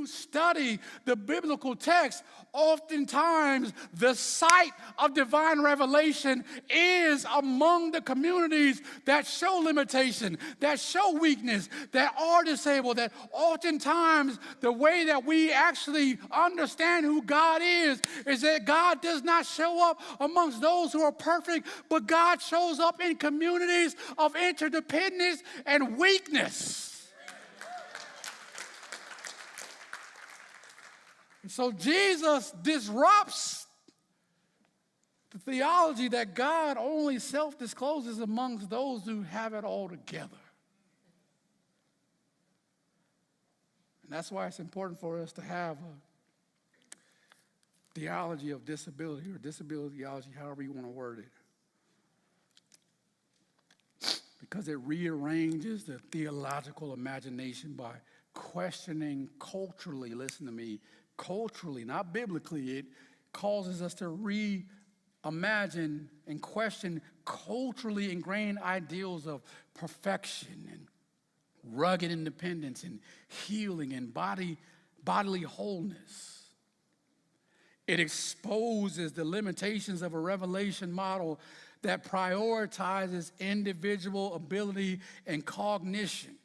you study the biblical text, oftentimes the site of divine revelation is among the communities that show limitation, that show weakness, that are disabled, that oftentimes the way that we actually understand who God is that God does not show up amongst those who are perfect, but God shows up in communities of interdependence and weakness. So Jesus disrupts the theology that God only self-discloses amongst those who have it all together. And that's why it's important for us to have a theology of disability, or disability theology, however you want to word it. Because it rearranges the theological imagination by questioning culturally, listen to me, culturally, not biblically. It causes us to reimagine and question culturally ingrained ideals of perfection and rugged independence and healing and bodily wholeness. It exposes the limitations of a revelation model that prioritizes individual ability and cognition,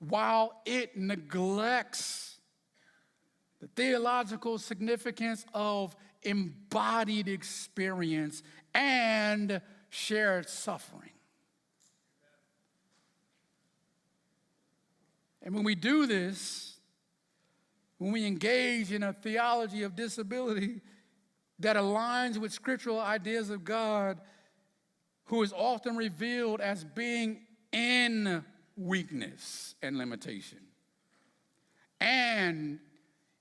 while it neglects the theological significance of embodied experience and shared suffering. And when we do this, when we engage in a theology of disability that aligns with scriptural ideas of God, who is often revealed as being in weakness and limitation, and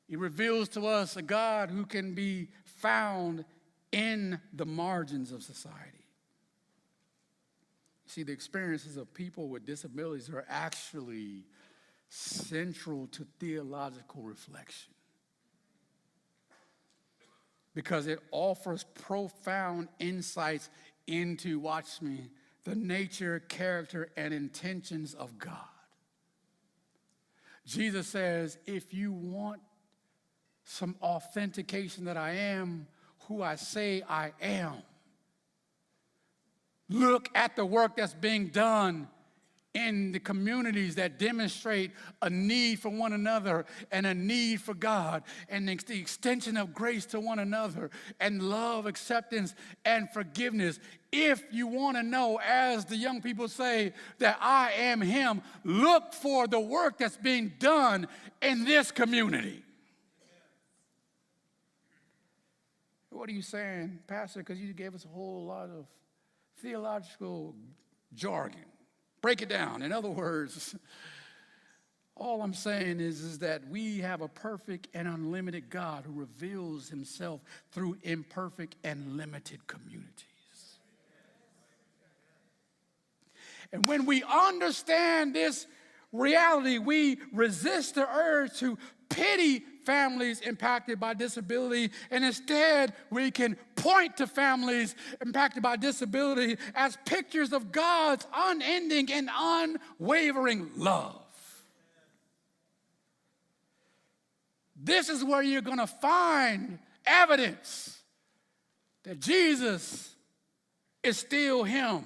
it reveals to us a God who can be found in the margins of society. See, the experiences of people with disabilities are actually central to theological reflection, because it offers profound insights into, watch me, the nature, character, and intentions of God. Jesus says, if you want some authentication that I am who I say I am, look at the work that's being done in the communities that demonstrate a need for one another and a need for God, and the extension of grace to one another and love, acceptance, and forgiveness. If you want to know, as the young people say, that I am him, look for the work that's being done in this community. What are you saying, Pastor? Because you gave us a whole lot of theological jargon. Break it down. In other words, all I'm saying is that we have a perfect and unlimited God who reveals himself through imperfect and limited communities. And when we understand this reality, we resist the urge to pity families impacted by disability, and instead we can point to families impacted by disability as pictures of God's unending and unwavering love. This is where you're going to find evidence that Jesus is still him.